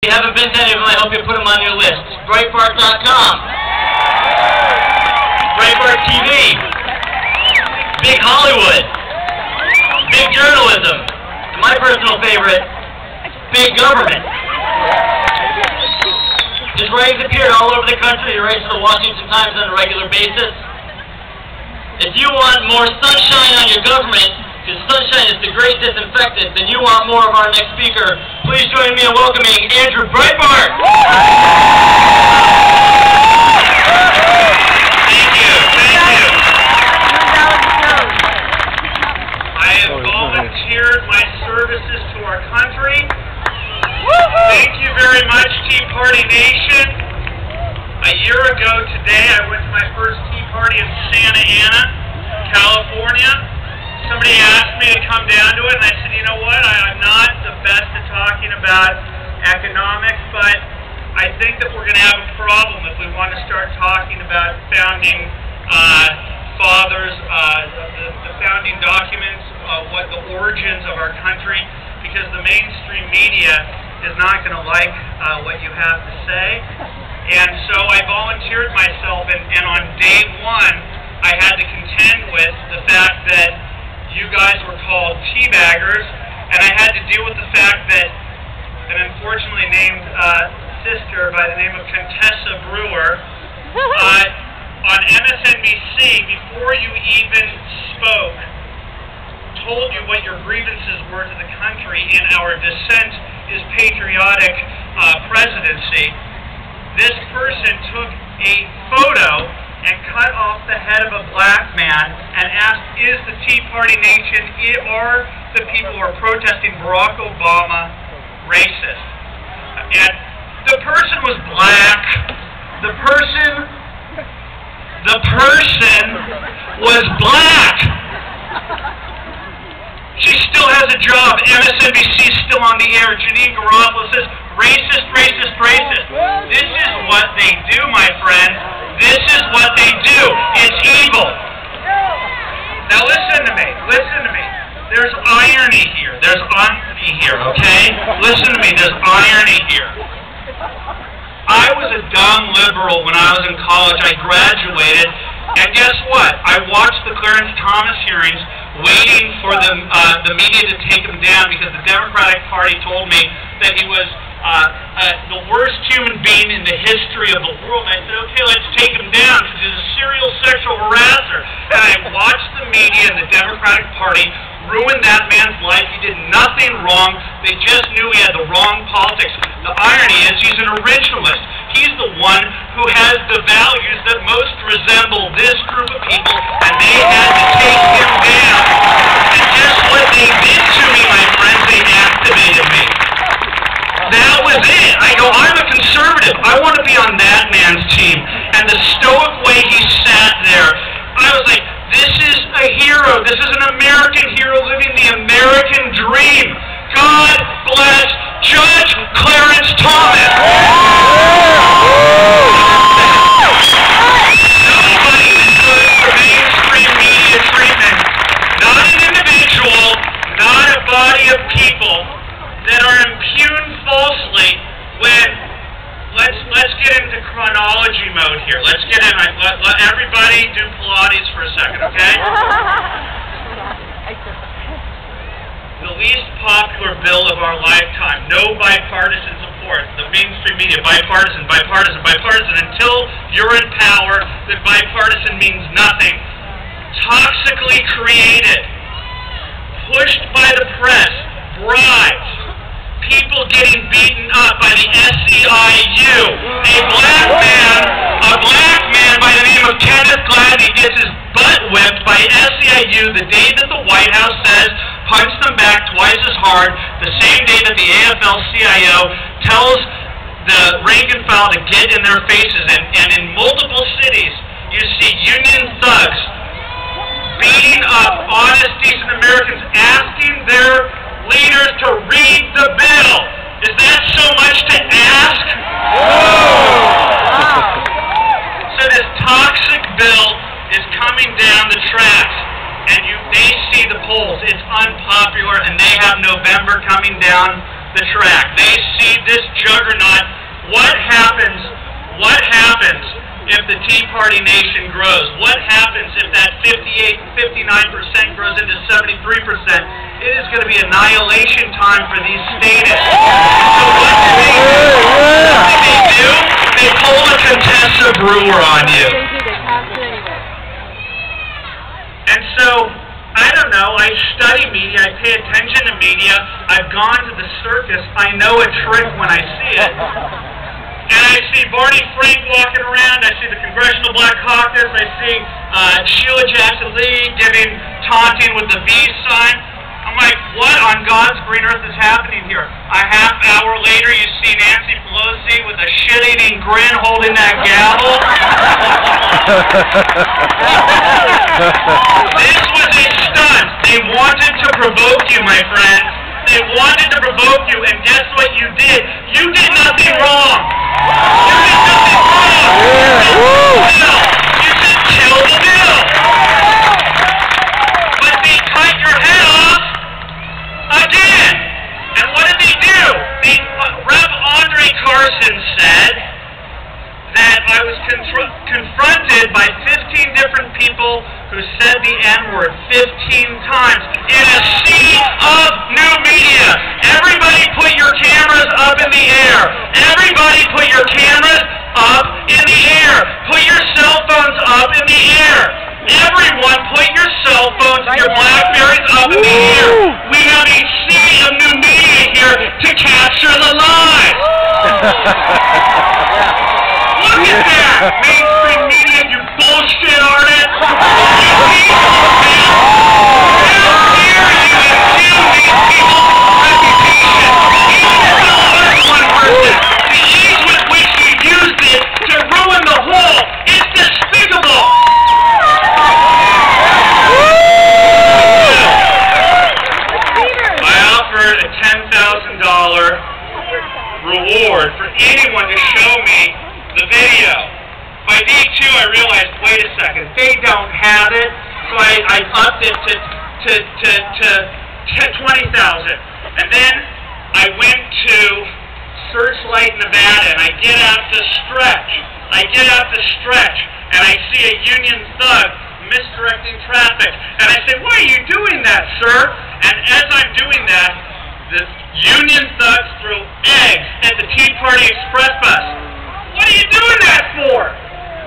If you haven't been to any of them, I hope you put them on your list. Breitbart.com. Breitbart TV. Big Hollywood. Big journalism. My personal favorite, big government. His writings appeared all over the country. He writes for the Washington Times on a regular basis. If you want more sunshine on your government, because sunshine is the great disinfectant, then you want more of our next speaker. Please join me in welcoming Andrew Breitbart. Thank you, thank you. I have volunteered my services to our country. Thank you very much, Tea Party Nation. A year ago today, I went to my first Tea Party in Santa Ana, California. Somebody asked me to come down to it, and I said, you know what, I'm not the best at talking about economics, but I think that we're going to have a problem if we want to start talking about founding fathers, the founding documents, what the origins of our country, because the mainstream media is not going to like what you have to say. And so I volunteered myself, and on day one, I had to contend with the fact that you guys were called teabaggers, and I had to deal with the fact that an unfortunately named sister by the name of Contessa Brewer on MSNBC, before you even spoke, told you what your grievances were to the country in our dissent is patriotic presidency. This person took a photo and cut off the head of a black man and asked, is the Tea Party Nation, are the people who are protesting Barack Obama racist? And the person was black. The person was black. She still has a job. MSNBC is still on the air. Janine Garofalo says, racist, racist, racist. This is what they do, my friend. This is what they do. It's evil. Now listen to me. Listen to me. There's irony here. There's irony here, okay? Listen to me. There's irony here. I was a dumb liberal when I was in college. I graduated. And guess what? I watched the Clarence Thomas hearings waiting for the media to take him down because the Democratic Party told me that he was the worst human being in the history of the world. And I said, okay, let's take him down because he's a serial sexual harasser. And I watched the media and the Democratic Party ruin that man's life. He did nothing wrong. They just knew he had the wrong politics. The irony is he's an originalist. He's the one who has the values that most resemble this group of people, and they had to take him down. And guess what they did to me, my friends? They activated me. That was it. I go, I'm a conservative. I want to be on that man's team. And the stoic way he sat there, I was like, this is a hero. This is an American hero living the American dream. God bless Judge Clarence Thomas. Nobody deserves the mainstream media treatment. Not an individual, not a body of people that are impugned falsely when, let's get into chronology mode here. Let's get in, let everybody do Pilates for a second, okay? The least popular bill of our lifetime, no bipartisan support. The mainstream media, bipartisan, bipartisan, bipartisan. Until you're in power, then bipartisan means nothing. Toxically created, pushed by the press, bribes, people getting beaten up by the SEIU. A black man by the name of Kenneth Gladney gets his butt whipped by SEIU the day that the White House says punch them back twice as hard, the same day that the AFL-CIO tells the rank and file to get in their faces. And in multiple cities, you see union thugs beating up honest, decent Americans, asking their leaders to read the bill. Is that so much to ask? So this toxic bill is coming down the tracks, and they see the polls. It's unpopular, and they have November coming down the track. They see this juggernaut happens if the Tea Party Nation grows? What happens if that 59% grows into 73%? It is going to be annihilation time for these statists. So what do they do? They pull a Contessa Brewer on you. And so, I don't know, I study media, I pay attention to media, I've gone to the circus, I know a trick when I see it. And I see Barney Frank walking around, I see the Congressional Black Caucus, I see Sheila Jackson Lee taunting with the V sign. I'm like, what on God's green earth is happening here? A half hour later, you see Nancy Pelosi with a shit-eating grin holding that gavel. This was a stunt. They wanted to provoke you, my friends. They wanted to provoke you, and guess what you did? You did nothing wrong. You did nothing wrong. You said kill the bill. But they cut your head off again. And what did they do? Rev. Andre Carson said that I was confronted by 15 different people who said the N-word 15 times in a sea of new media. Everybody put your cameras up in the air. Everybody put your cameras up in the air. Put your cell phones up in the air. Everyone put your cell phones and your Blackberries up in the air. We have a sea of new media here to capture the lies. Look at that! Mainstream media, you bullshit artist! You people, man! How dare you instill these people's reputation? Even if it was one person, the ease with which you used it to ruin the whole is despicable! I offered a $10,000 reward for anyone to show me the video. By day 2, I realized, wait a second, they don't have it, so I upped it to 20,000. And then I went to Searchlight, Nevada, and I get out to stretch. And I see a Union thug misdirecting traffic. And I say, why are you doing that, sir? And as I'm doing that, the Union thugs threw eggs at the Tea Party Express bus. What are you doing that for?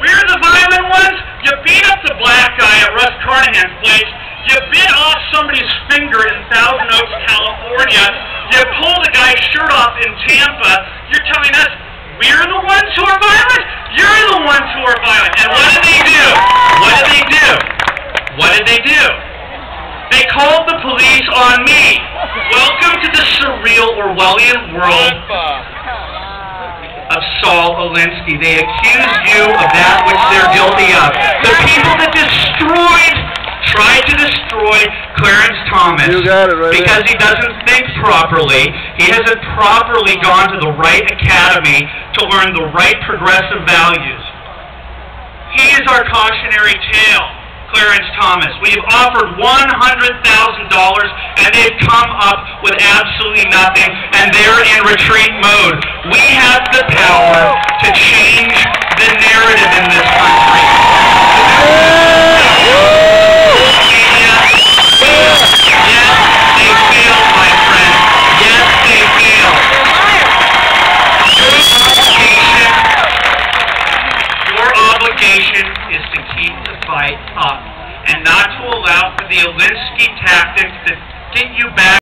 We're the violent ones? You beat up the black guy at Russ Carnahan's place. You bit off somebody's finger in Thousand Oaks, California. You pulled a guy's shirt off in Tampa. You're telling us we're the ones who are violent? You're the ones who are violent. And what did they do? They called the police on me. Welcome to the surreal Orwellian world of Saul Alinsky. They accuse you of that which they're guilty of. The people that tried to destroy Clarence Thomas because he doesn't think properly. He hasn't properly gone to the right academy to learn the right progressive values. He is our cautionary tale, Clarence Thomas. We've offered $100,000 and they've come up with absolutely nothing, and they're in retreat mode. We have the power to change the narrative in this country. Yes, they failed, my friend. Yes, they failed. Your obligation is to keep the fight up and not to allow for the Alinsky tactics to get you back